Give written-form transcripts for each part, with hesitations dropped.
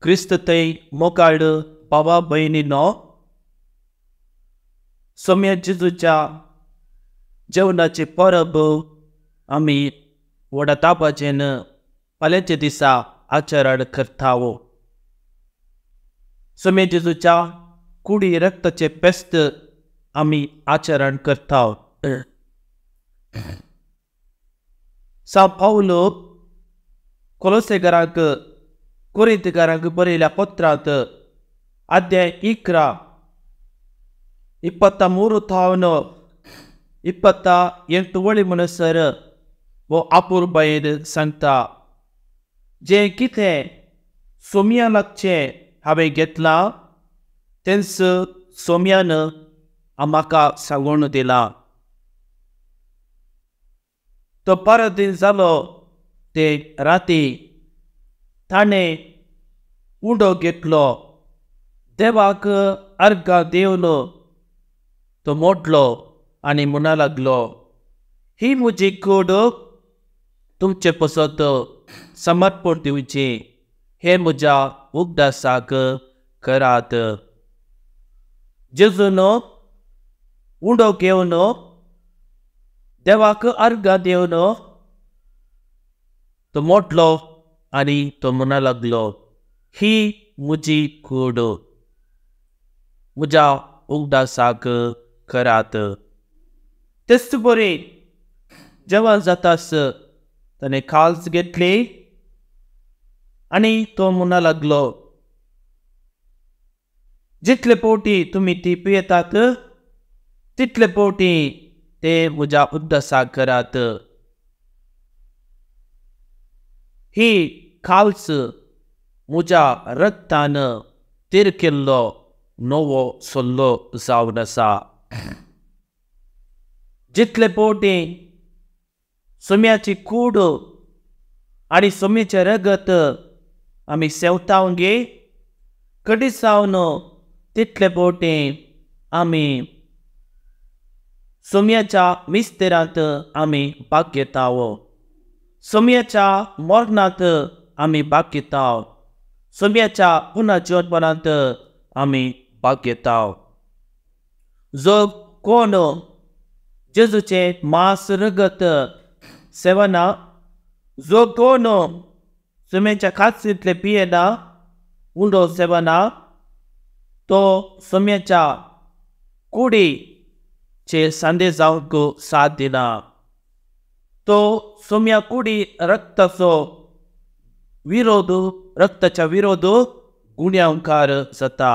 क्रिस्त थंय मोकाळ भावा भयणीनो, सोम्या जेजूच्या जेवणाची परब आमी व्हडा तापाचेन फाल्यांच्या दिसा आचरण करताव. सोम्या जेजूच्या कुडी रक्ताचे फेस्त आमी आचरण करताव. सा पावलो कोलोसेकारांक कोरिंथकारांक बरयल्या पत्रांत अध्याय 11 23 28 वळी म्हणसर वो आपुरबायेन सांगता, जे कितें सोम्या लागचें हांवें घेतलां तेंच सोम्यान म्हाका सांगून दिलां. तो परत दीस जालो ते राती ताणें उंडो घेतलो, देवाक अर्घां दिवन तो मोडलो आनी म्हणूंक लागलो, ही म्हजी कूड तुमचे पसत समर्पण दिवचें, हे म्हज्या उगडासाक करात. जेजून उंडो घेवन देवाक अर्घां दिवन तो मोडलो आनी तो म्हणूंक लागलो, ही म्हजी कूड, म्हज्या उगडासाक करात. तेच बरें जेवण जातास ताणें काल्स घेतली आनी तो म्हणूंक लागलो, जितले पोटी तुमी ती पियेतात तितले पोटी ते म्हज्या उगडासाक करात. ही काल्स म्हज्या रक्तान तिर केल्लो नवो सल्लो जावन आसा. जितले पोटी सोम्याची कूड आनी सोम्याचें रगत आमी सेवताव गे, कडी सावन तितले पोटी आमी सोम्याच्या मिस्तेरांत आमी भाग घेताव. सोम्याच्या मरणांत आमी भाग घेताव. सोम्याच्या पुनर्जन्मांत आमी भाग घेताव. जो कोण जेजूचें मांस रगत सेवना, जो कोण सोम्याच्या खासींतले पियेना, उंडो सेवना, तो सोम्याच्या कुडीचे सांदे जावंक साथ दिना. तो सोम्या कुडी रक्ताचो विरोध, रक्ताच्या विरोध गुन्यांवकार जाता.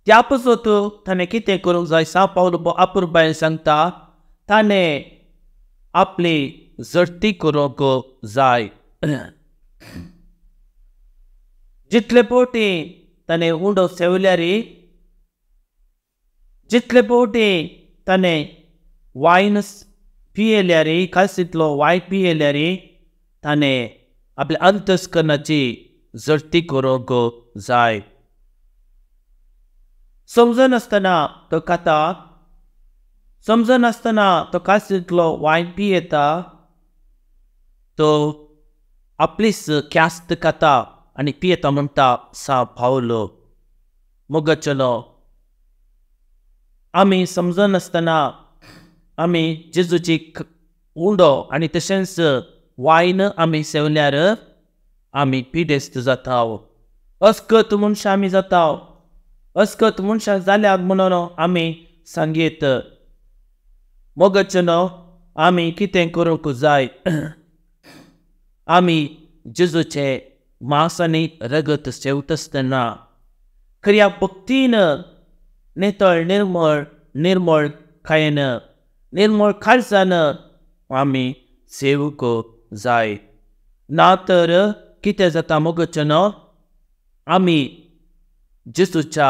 त्या पसत ताणें कितें करूंक जाय? सा पावलो आपुरबायेन सांगता, ताणें आपली झडटी करूंक जाय. जितले पोटी ताणें उंडो सेवल्यार, जितले पोटी ताणें वायन पियेल्यार, खासींतलो वायन पियेल्यार, ताणें आपल्या अंतस्करणाची झडटी करूंक जाय. समजनासतना तो खाता, समजनासतना तो खासींतलो वायन पियेता, तो आपलीच ख्यास्त खाता आनी पियेता म्हणटा सा पावलो. मोगाचलो, आमी समजनासतना आमी जेजूची उंडो आनी तशेंच वायन आमी सेवल्यार आमी पिडेस्त जाताव. अस्कत मनशां आमी जाताव. अस्कत मनशां जाल्यार म्हणून आमी सांगीत. मोगाचनो, आमी कितें करूंक जाय? आमी जेजूचे मांस आनी रगत सेवतासतना खऱ्या भक्तीन नितळ निर्मळ खायन, निर्मळ खालसान आमी सेवूंक जाय. ना तर कितें जाता मोगाचनो? आमी जेजूच्या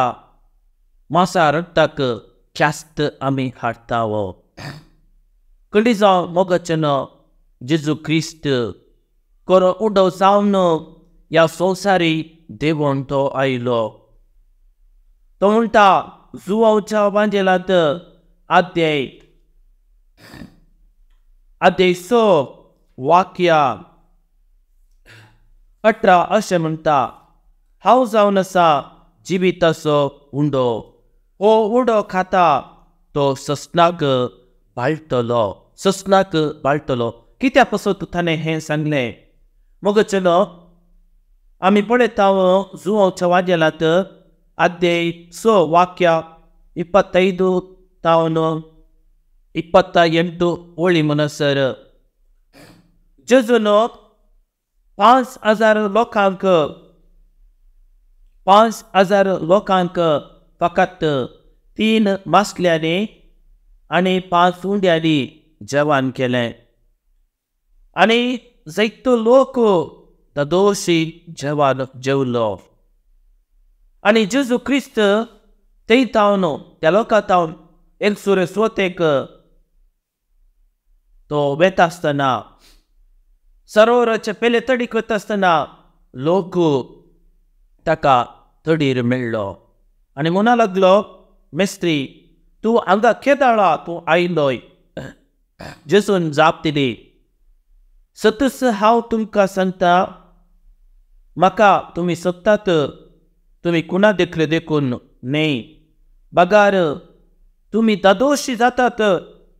मांसा रगताक ख्यास्त आमी हाडटाव. कडी जावं मोगाचनो, जेजू क्रिस्त कोरो उंडो जावन ह्या संवसारी देवून तो आयलो. तो म्हणटा जुवांच्या वांजेलांत अध्याय 6 वाक्य 18 अशें म्हणटा, हांव जावन आसा जिविताचो उंडो. हो उंडो खाता तो ससनाक बाळटलो. कित्या पासून ताणें हें सांगलें? मोग चलो, आमी पळयता जुवांच्या वाद्यालांत अध्याय 6 वाक्य 25 तावन 28 ओळी म्हणसर जेजून 5,000 लोकांक फकत 3 मासल्यांनी आनी 5 उंड्यांनी जेवण केलें. आनी जायतो लोक दोशी जेवण जेवलो. आनी जेजू क्रिस्त त्या लोकांतावन एक सुरस्वतेक तो वेता आसतना सरोवराचे पेले तडीक वता आसतना लोक ताका तडीर मेळ्ळो आनी म्हणूंक लागलो, मेस्त्री, तूं हांगा केदाळा तूं आयलोय. जेजून जाप दिली, सतस हांव तुमकां सांगता, म्हाका तुमी सोदतात, तुमी कुणा देखले देखून न्हय. बगार तुमी दादोशी जातात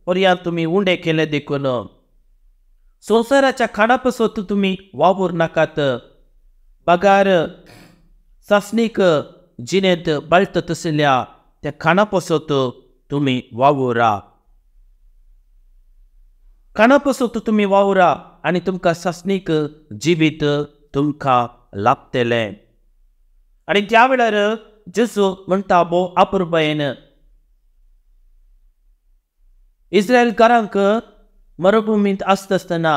पर्यां तुमी उंडे केले देखून. संवसाराच्या खाणा पासून तुमी वावूर नाकात. बगार सासणीक जिणेंत बळत तसल्या त्या खाणा पासून तुमी वावुरा. खाणा पासून तुमी वावुरा आनी तुमकां सासणीक जिवीत तुमकां लाभतलें. आनी त्या वेळार जेजू म्हणटा भोव अपुरबायेन, इस्रायलकारांक मरुभुमींत आसता आसतना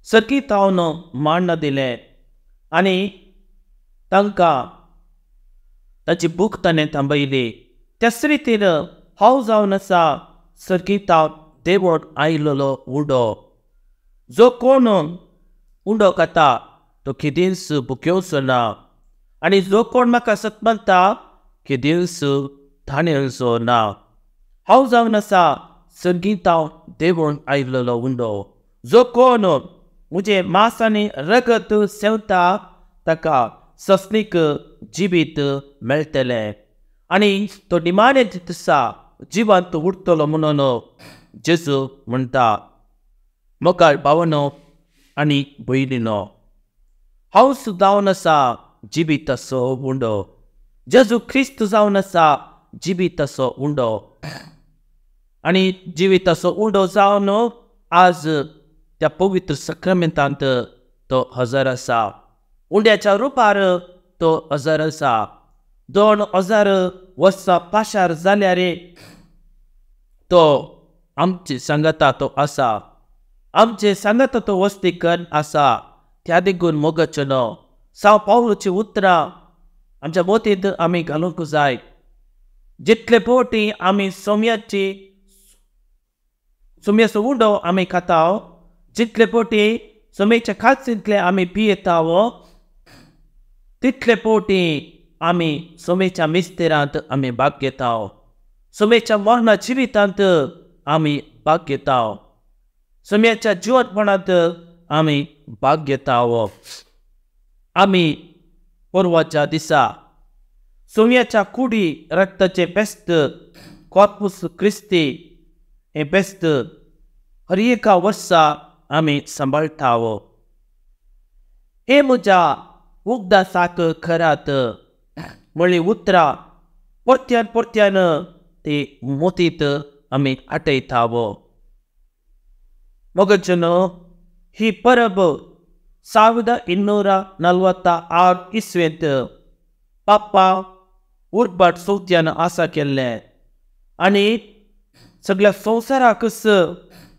सर्गीत तावन मांड दिलें आनी तांकां ताची भूक ताणें थांबयली. त्याच रितीन हांव जावन आसा सर्गीतांत देवून आयिल्लो उंडो. जो कोण उंडो खाता तो केदींच भुकेवचो ना, आनी जो कोण म्हाका सतमानता केदींच थाणेवचो ना. हांव जावन आसा सर्गीतांत देवून आयिल्लो उंडो. जो कोण म्हजें मांस आनी रगत सेवता ताका ससणीक जिवीत मेळटलें आनी तो निमाणे दिसा जिवंत उरतलो म्हणून जेजू म्हणटा. मोगाळ भावनो आनी भयणीनो, हांव जावन आसा जिविताचो उंडो. जेजू क्रिस्त जावन आसा जिविताचो उंडो आनी जिविताचो उंडो जावन आज त्या पवित्र सक्रामेंतांत तो हजर आसा. उंड्याच्या रुपार तो हजर आसा. 2000 वर्सां पाशार जाल्यार तो आमचे सांगाता तो आसा. आमचे सांगाता तो वस्तीकन आसा. त्या देखून मोगचनो साव पावलोची उतरां आमच्या मोतींत आमी घालूंक जाय. जितले फावटी आमी सोम्याचो उंडो आमी खाता, जितले फावटी सोमेच्या खालसींतले आमी पियेता, तितले फावटी आमी सोमेच्या मिस्तेरांत आमी भाग घेता. सोमेच्या मरणा जिवितांत आमी भाग घेता. सोम्याच्या जिवंतपणांत आमी भाग घेता. आमी परवाच्या दिसा सोम्याच्या कुडी रक्ताचे बेस्त कॉर्पुस क्रिस्ती हे बेस्त हर एका वर्सा आमी सांबाळटा. हे म्हज्या उगदासाक खरात म्हणली उतरां परत्यान ते मोतींत आमी आटयता. मोगचनो ही परब 1246 इसवेंत पापा उर्बाट चवथ्यान आसा केल्लें आनी सगळ्या संवसाराकच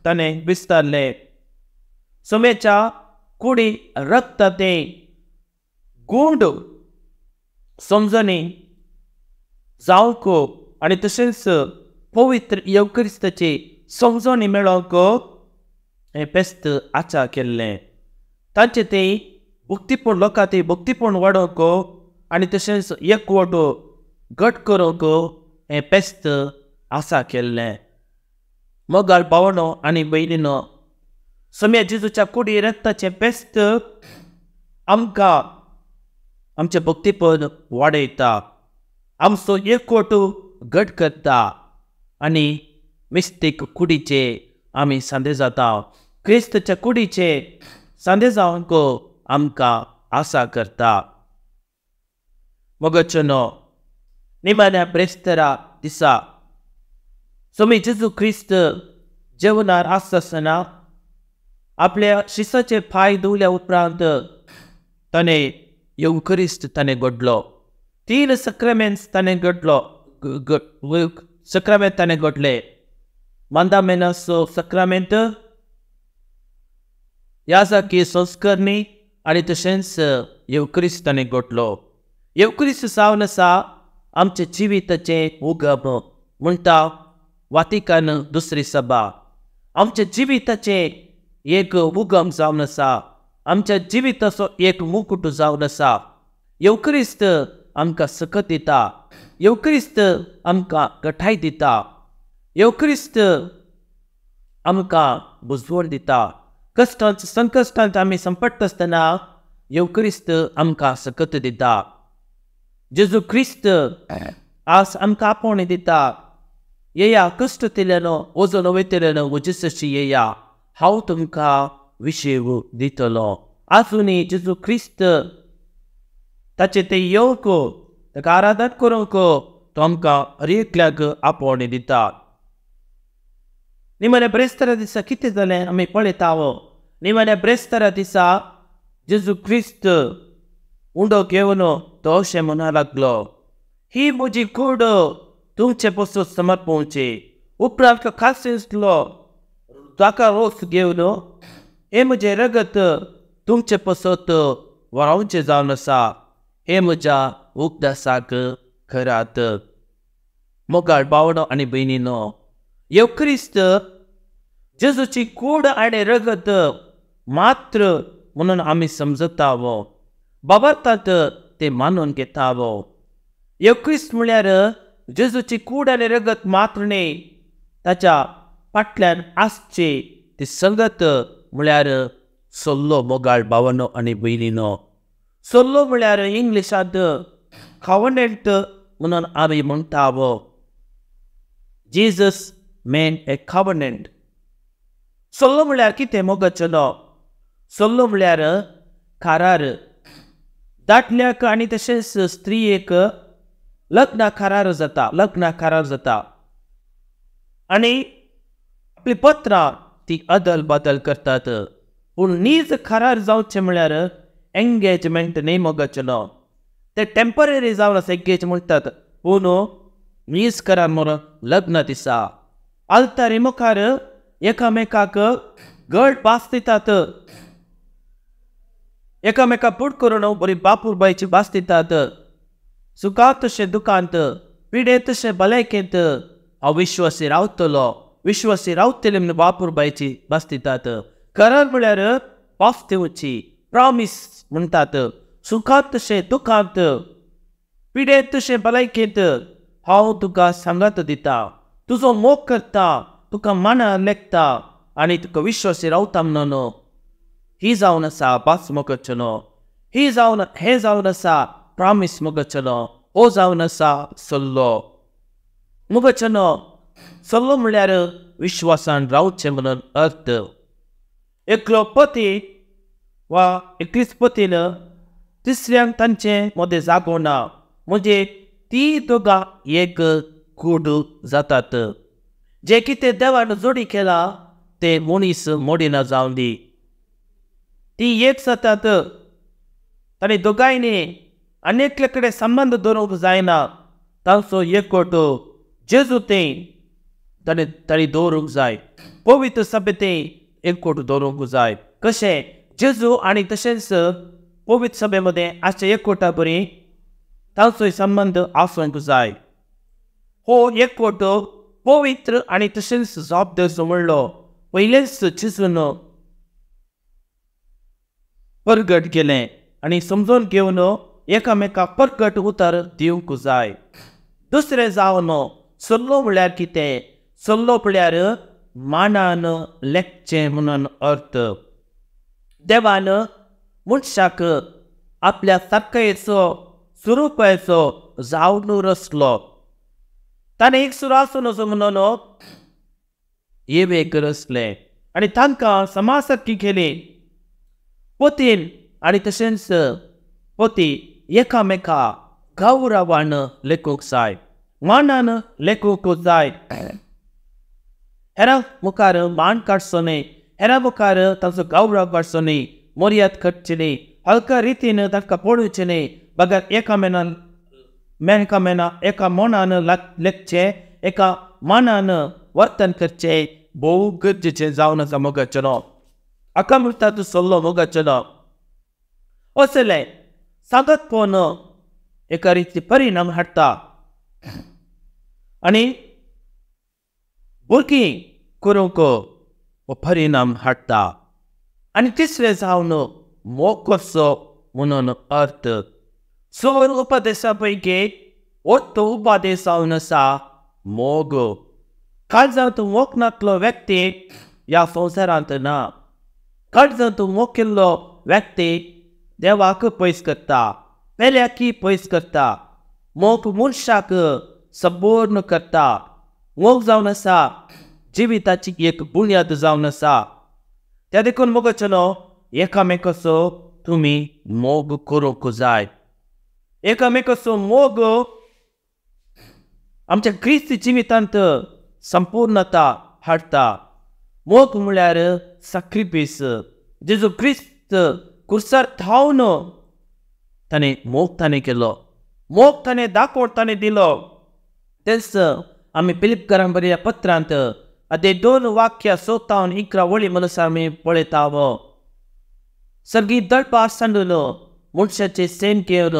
ताणें विस्तारलें. सोम्याच्या कुडी रक्ताचें गूंड समजणी जावंक आनी तशेंच पवित्र येवक्रिस्ताची समजणी मेळोवंक हें बेस्त आचा केल्लें. तांचे तें भक्तीपूर्ण लोकां तें भक्तीपूर्ण वाडोवंक आनी तशेंच एकवट घट करूंक हें बेस्त आसा केल्लें. मोगाळ भावनो आनी भयणीनो, सोम्या जेजूच्या कुडी रक्ताचें बेस्त आमकां आमचें भक्तीपद वाडयता, आमचो एकवटू घट करता आनी मिस्तीक कुडीचे आमी सांदे जाता. क्रिस्तच्या कुडीचे सांदे जावंक आमकां आसा करता. मोगचनो, निमाण्या ब्रेस्तारा दिसा स्वामी जेजू क्रिस्त जेवणार आसतना आपल्या शिसाचे पांय धुवल्या उपरांत ताणें युकरिस्ट ताणें घडलो. 3 सक्रामेंट्स ताणें घडलो, सक्रामेंट ताणें घडले. मांदामेनाचो सक्रामेंट, याजाकी संस्करणी आनी तशेंच युकरिस्ट ताणें घडलो. युकरिस्ट जावन आसा आमच्या जिविताचे उगम म्हणटा वातिकन दुसरी सभा. आमच्या जिविताचे एक उगम जावन आसा, आमच्या जिविताचो एक मुकुट जावन आसा. युकरिस्त आमकां सकत दिता, युकरिस्त आमकां घटाय दिता, युकरिस्त आमकां बुजवण दिता. कश्टांत संकश्टांत आमी संपट्टा आसतना युकरिस्त आमकां सकत दिता. जेजू क्रिस्त आज आमकां आपोवण दिता, येया कश्ट तेलेलो वजन वयतलेलो म्हजेशी येया, हांव तुमकां विशेव दितलो. आजुनी जेजू क्रिस्त ताचे ते येवंक ताका आराधन करूंक तो आमकां हर एकल्याक आपोवण दिता. निमाण्या ब्रेस्तारा दिसा कितें जालें आमी पळयता. निमाण्या ब्रेस्तारा दिसा जेजू क्रिस्त उंडो घेवन तो अशें म्हणूंक लागलो, ही म्हजी कूड तुमचे पासून समर्पणची. उपरांत खासीसलो ताका रोस घेवन हे म्हजें रगत तुमचे पासत व्हांवचें जावन आसा, हे म्हज्या उपदेसाक करात. मोगाळ भावनो आनी भयणीनो, युकरिस्त जेजूची कूड आनी रगत मात्र म्हणून आमी समजता, बाबरतात ते मानून घेता. युकरिस्त म्हळ्यार जेजूची कूड आनी रगत मात्र न्ही, ताच्या फाटल्यान आसची ती संगत म्हळ्यार सल्लो. मोगाळ भावनो आनी भयणीनो, सल्लो म्हळ्यार इंग्लिशांत कॉवनेंट म्हणून आमी म्हणटा. जीजस मेंट ए कॉवनेंट. सल्लो म्हळ्यार कितें मोगचनो? सल्लो म्हळ्यार करार. दाटल्याक आनी तशेंच स्त्रियेक लग्न करार जाता आनी आपली पत्रां ती अदल बदल करतात. पूण नीज करार जावचें म्हळ्यार एंगेजमेंट न्ही मोगचनो. ते टेम्पररी जावन आसा एंगेज म्हणटात, पूण नीज करार म्हणून लग्न दिसा आल्तारी मुखार एकामेकाक घट भास दितात, एकामेका पुड करून बरी बापूर बायची भास दितात. सुखांत तशें दुखांत, पिडेंत तशें भलायकेंत हांव विश्वासी रावतलो, विश्वासी रावतले म्हूण बापूर बायची भास दितात. करार म्हळ्यार भास दिवची, प्रॉमीस म्हणटात. सुखांत तशें दुखांत, पिडेंत तशें भलायकेंत हांव तुका सांगात दिता, तुजो मोग करता, तुका मनार लेखता आनी तुका विश्वासी रावता म्हणून. ही जावन आसा भास मोगचनो. ही जावन हें जावन आसा प्रॉमीस मोगचनो. हो जावन आसा सल्लो मोगचनो. सल्लो म्हळ्यार विश्वासान रावचें म्हणून अर्थ. एकलो पती वा एकलीच पतीन तिसऱ्यांक तांचे मदें जागो ना, म्हणजे ती दोगां एक कूड जातात. जे कितें देवान जोडी केला ते मनीस मोडिना जावं दी. ती एक जातात. तांणी दोगांयनी आनेकले कडेन संबंध दवरूंक जायना. तांचो एकवट जेजू तांणी दवरूंक जाय. पवित्र सभेंत एकवट दवरूंक जाय. कशें जेजू आनी तशेंच पवित्र सभे मदें आसचे एकवटा बरी तांचोय संबंध आसूंक जाय. हो एकवट पवित्र आनी तशेंच जबाबदार म्हणलो पयलेच जेजून परगट केलें आनी समजून घेवन एकामेकाक परगट उतर दिवंक जाय. दुसरें जावन सल्लो म्हळ्यार कितें? सल्लो म्हळ्यार मानान लेखचें म्हणून अर्थ. देवान मनशाक आपल्या सारकेचो स्वरूपाचो जावन रचलो. ताणें एक सुरासून असो म्हणून येवेक रचले आनी तांकां समासारकी केली. पोतीन आनी तशेंच पोती एकामेका गौरवान लेखूंक जाय, मानान लेखूंक जाय. हेरां मुखार मान काडचो न्ही, हेरां मुखार तांचो गौरव काडचो न्ही, मर्याद करची न्ही, हलका रितीन तांकां पळोवचें न्ही. बगर एका मनान लेखचें, एका मनान वर्तन करचें भोव गरजेचें जावन आसा मोगाचें. अकमृताचो सल्लो मोगाचें असले सांगत पोवन एका रिती परिणाम हाडटा आनी भुरगीं करूंक परिणाम हाडटा. आनी तिसरें जावन मोग कसो म्हणून अर्थ. चोर उपदेशा पैकी ओत्तो उपदेश जावन आसा मोग. काळजांत मोग नासलो व्यक्ती ह्या संवसारांत ना. काळजांत मोग केल्लो व्यक्ती देवाक पयस करता, पेल्याकी पयस करता. मोग मनशाक संपूर्ण करता. मोग जावन आसा जिविताची एक बुन्याद जावन आसा. त्या देखून मोगाचें एकामेकाचो तुमी मोग करूंक जाय. एकामेकाचो मोग आमच्या क्रिस्ती जिवितांत संपूर्णता हाडटा. मोग म्हळ्यार सॅक्रिफीस. जेजू क्रिस्त कुर्सार थावन ताणें मोग केलो, मोग दाखोवन ताणें दिलो. तेच आमी फिलिपकारांक बरयल्या पत्रांत अदे 2 वाक्यां 17 11 वळी म्हणून आमी पळयता. सगळी दळपां सांडून मनशाचे सेन घेवन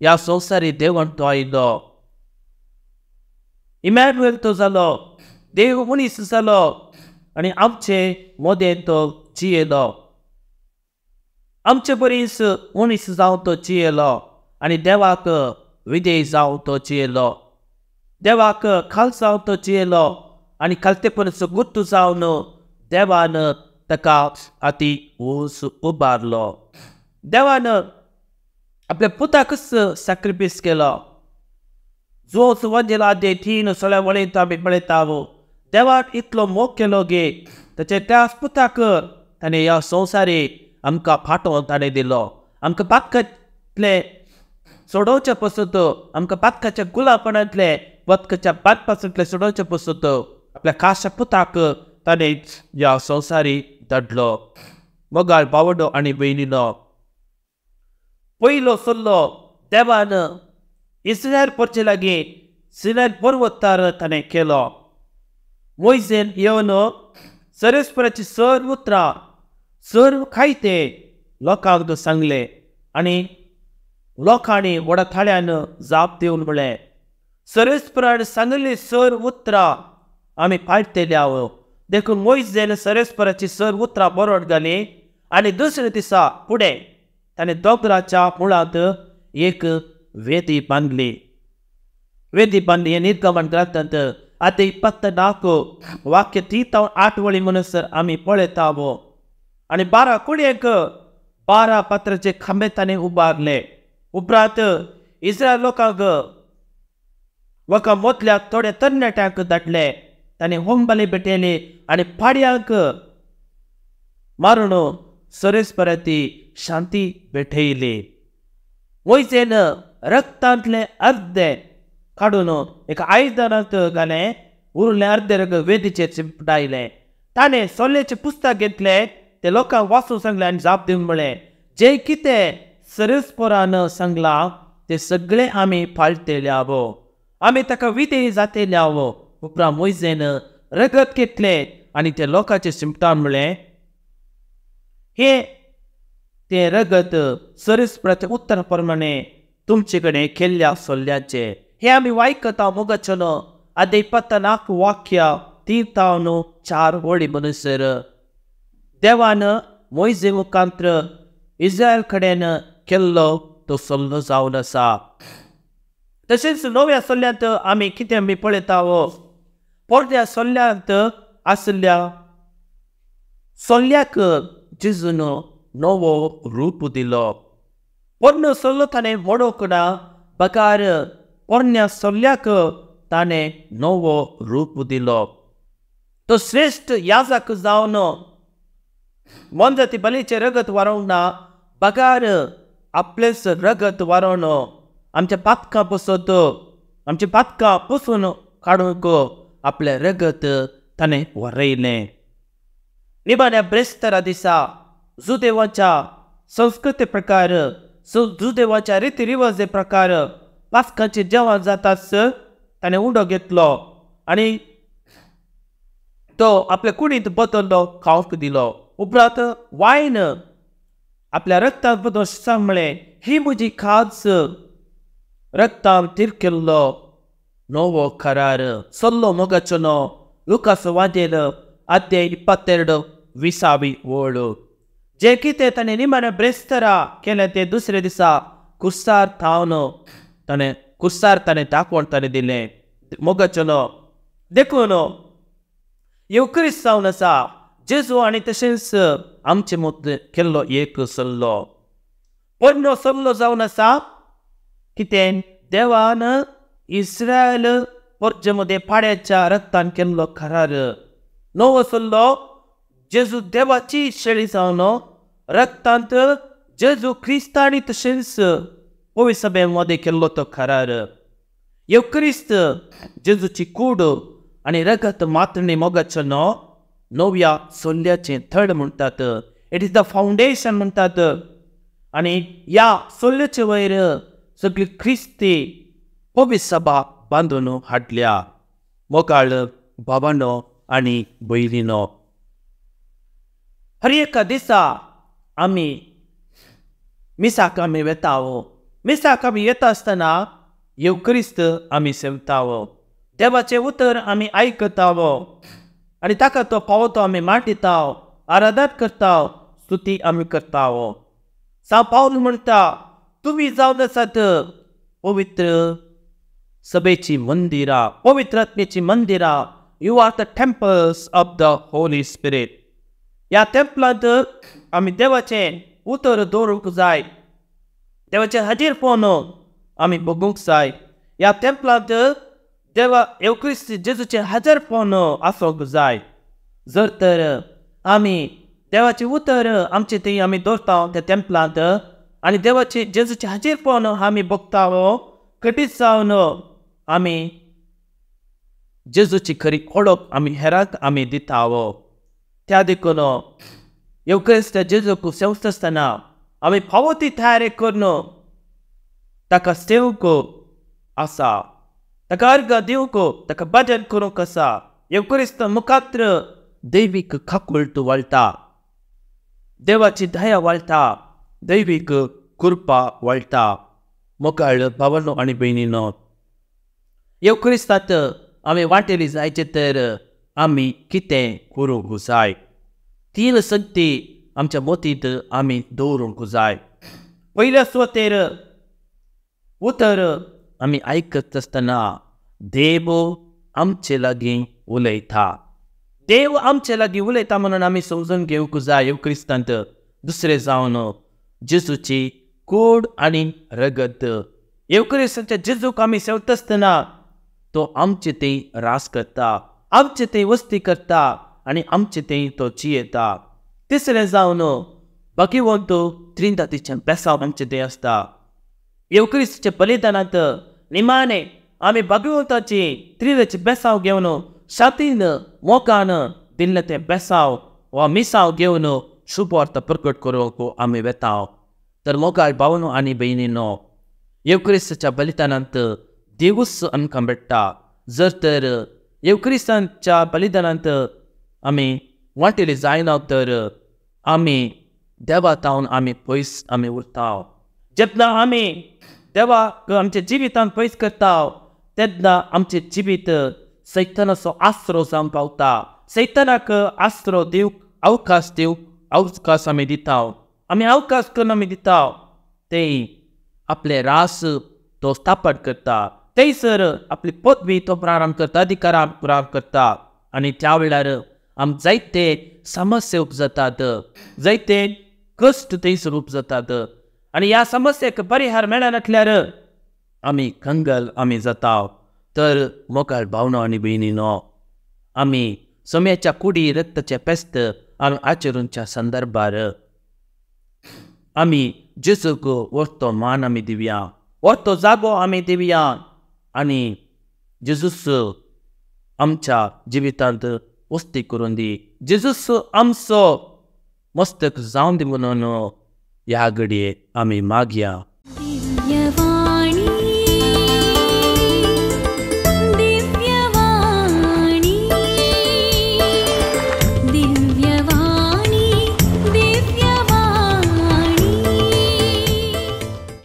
ह्या संवसारी देवान तो आयलो. इमॅन्युएल तो जालो, देव मनीस जालो आनी आमचे मदें तो जियेलो. आमचे बरीस मनीस जावन तो जियेलो आनी देवाक विधेय जावन तो जियेलो. देवाक खाल जावन तो जियेलो आनी खालतेपणाचो गुत्त जावन देवान ताका अती ऊस उबारलो. देवान आपल्या पुताकच सॅक्रिफीस केलो. जो सुवांजेला आदे 3 सोळ्या वळेंत आमी पळयता. देवान इतलो मोग केलो गे ताचे त्या पुताक ताणें ह्या संवसारी आमकां फाटोवन ताणें दिलो. आमकां पातकांतले सोडोवचे पसत, आमकां पातकाच्या गुलापणांतले वतकाच्या पातपासूंतले सोडोवचे पसत आपल्या खाशा पुताक ताणें ह्या संवसारी धाडलो. मोगाळ भावंडो आनी भयणीनो, पयलो सल्लो देवान इस्रायल परचे लागीं सिनाय पर्वतार ताणें केलो. मोइजेन येवन सर्वेस्पराची सर्व उतरां, सर्व खायते लोकांक सांगले आनी लोकांनी व्हडा थाळ्यान जाप दिवन म्हळें, सर्वेस्परान सांगली सर्व उतरां आमी पाळटले. देखून मोइजेन सर्वेस्पराची सर्व उतरां बरोवन घाली आनी दुसरे दिसा फुडें ताणें दोंगराच्या मुळांत एक वेदी बांदली. हे निर्गमन ग्रंथांत आतां 24 वाक्य 3 ते 8 वळी म्हणसर आमी पळयता. आनी 12 कुडयेक 12 पत्राचे खांबे ताणें उबारले. उपरांत इस्रायल लोकांक मोदल्याक थोड्या तरणाट्यांक धाडले. ताणें होमबली भेटयली आनी पाडयांक मारून सर्वेस्पराची शांती भेटयली. मोइजेन रक्तांतले अर्दे काडून एका आयदनांत घालें, उरले अर्दे रग वेदीचेर चिपटायले. ताणें सोल्ल्याचें पुस्तक घेतलें, ते लोकांक वाचूंक सांगलें आनी जाप दिवन म्हळें, जें कितें सर्वेस्परान सांगलां तें सगळें आमी पाळटले. आमी ताका विधेय जातले. उपरांत मोइजेन रगत घेतलें आनी ते लोकांचे शिंपटावन म्हळें, हे तें रगत सर्वेस्पराच्या उतरा प्रमाणे तुमचे कडेन केल्ल्या सोल्ल्याचे. हे आमी वायकता मोगाचें आदे 24 वाक्या 3 ते 4 वळी म्हणसर देवान मोइजे मुखांतर इस्रायल कडेन केल्लो तो सल्लो जावन आसा. तशेंच नव्या सल्ल्यांत आमी कितें आमी पळयता. पोरण्या सल्ल्यांत आसल्या सल्ल्याक जेजून नवो रूप दिलो. पोरनो सल्लो ताणें मोडोवंक ना, बकार पोरण्या सल्ल्याक ताणें नवो रूप दिलो. तो श्रेष्ठ याजक जावन मोनजाती बलीचें रगत व्हरोंक ना, बकार आपलेंच रगत व्हरोन आमच्या पातकां पुसत, आमची पातकां पुसून काडूंक आपलें रगत ताणें व्हरयलें. निमाण्या ब्रेस्तारा दिसा जुदेवाच्या संस्कृती प्रकार, जुदेवाच्या रिती रिवाजे प्रकार पास्काचें जेवण जाताच ताणें उंडो घेतलो आनी तो आपल्या कुडींत बदल्लो खावंक दिलो. उपरांत वायन आपल्या रक्तांत बदल सांगलें, ही म्हजी खाज, रक्तांत तिरकेल्लो नवो करार. सल्लो मोगाचो लुकास वादेल अध्याय 22 वळ. जे कितें ताणें निमाण्या ब्रेस्तारा केलें ते दुसरे दिसा कुर्सार ताणें दाखोवन ताणें दिलें. मोगाचो देखून येवक्रिस्त जावन आसा जेजू आनी तशेंच आमचे मदले केल्लो एक सल्लो. पोरनो सल्लो जावन आसा कितें देवान इस्रायल परजे मदें पाड्याच्या रक्तान केल्लो करार. नवो सल्लो जेजू देवाची शेळी जावन रक्तांत जेजू क्रिस्तांनी तशेंच पवित्र सभे मदें केल्लो तो करार. येवक्रिस्त जेजूची कूड आनी रगत मातणी मोगाचो नव्या सल्ल्याचें थड म्हणटात. इट इज द फावंडेशन म्हणटात. आनी ह्या सल्ल्याचे वयर सगळी क्रिस्ती पवित्र सभा बांदून हाडल्या. मोगाळ भावांनो आनी भयणींनो, हर एका दिसा आमी मिसाक आमी वेताव. मिसाक आमी येता आसतना येवक्रिस्त आमी सेवताव. देवाचें उतर आमी आयकताव आनी ताका तो पावतो आमी मांडिताव, आराधना करताव, स्तुती आमी करताव. सांत पावल म्हणटा, तुमी जावन आसात पवित्र सभेची मंदिरां, पवित्र आत्मेची मंदिरां. You are the temples of the holy spirit. ह्या टेम्पलांत आमी देवाचें उतर दवरूंक जाय, देवाचें हाजीर पोवन आमी बगूंक जाय. ह्या टेम्पलांत देवा येवक्रिस्त जेजूचें हाजीर पोवन आसोंक जाय. जर तर आमी देवाचें उतर आमचे थंय आमी दवरता त्या टेम्पलांत आनी देवाचें जेजूचें हाजीर पोवन आमी बगता, कटीच जावन आमी जेजूची खरी ओळख आमी हेरांक आमी दिता. त्या देखून येवक्रिस्त जेजूक सेवता आसतना आमी फावो ती तयारी करून ताका सेवूंक आसा, ताका अर्घ दिवंक, ताका भजन करूंक आसा. येवक्रिस्त मुखात्र दैवीक खाकुळट वळटा, देवाची दया वळटा, दैवीक कृपा वळटा. मोगाळ भावांनो आनी भयणींनो, येवक्रिस्तांत आमी वांटेली जायचे तर आमी कितें करूंक जाय? 3 संगती आमच्या मोतींत आमी दवरूंक जाय. पयल्या सुवातेर उतर आमी आयकत आसतना देव आमचे लागीं उलयता. देव आमचे लागीं उलयता म्हणून आमी समजून घेवंक जाय. येवक्रिस्तांत दुसरें जावन जेजूची कूड आनी रगत. येवक्रिस्तांच्या जेजूक आमी सेवता आसतना तो आमचे थंय रास करता, आमचे थंय वस्ती करता आनी आमचे थंय तो जियेता. तिसरें जावन भगवंत त्रिदातीचें बेसांव आमचे थंय आसता. येवक्रिस्ताच्या बलिदानांत निमाणे आमी भगवंताची त्रिदाची बेसांव घेवन शांतीन मोगान दिल्लें तें बेसांव वा मिसांव घेवन शुभ अर्थ प्रकट करूंक आमी वेता. तर मोगाळ भावांनो आनी भयणींनो, येवक्रिस्ताच्या बलिदानांत देवूच आमकां मेळटा. जर तर येवक्रिस्तांच्या बलिदानांत आमी वांटेली जायना तर आमी देवा तावन आमी पयस आमी उरता. जेन्ना आमी देवाक आमच्या जिवितांत पयस करता तेन्ना आमचें जिवीत सैतानाचो आसरो जावन पावता. सैतानाक आसरो दिवंक अवकाश आमी दिता. आमी अवकाश करून आमी दिता. तें आपले रास तो स्थापन करता. थंयसर आपली पदवी तो प्रारंभ करता, अधिकारां प्रारंभ करता. आनी त्या वेळार आम जायते समस्या उपजातात, जायते कश्ट थंयसर उपजातात. आणि ह्या समस्येक परिहार मेळनासल्यार आमी कंगल आमी जाता. तर मोगाळ भावनो आनी भयणीनो, आमी सोम्याच्या कुडी रक्ताचें पेस्त आमी आचरूच्या संदर्भार आमी जेजूक वरतो मान आमी दिवया, वरतो जागो आमी दिवया आनी जेजूस आमच्या जिवितांत वस्ती करून दी. जेजूस आमचो मस्तक जावन दी म्हणून ह्या घडये आमी मागया.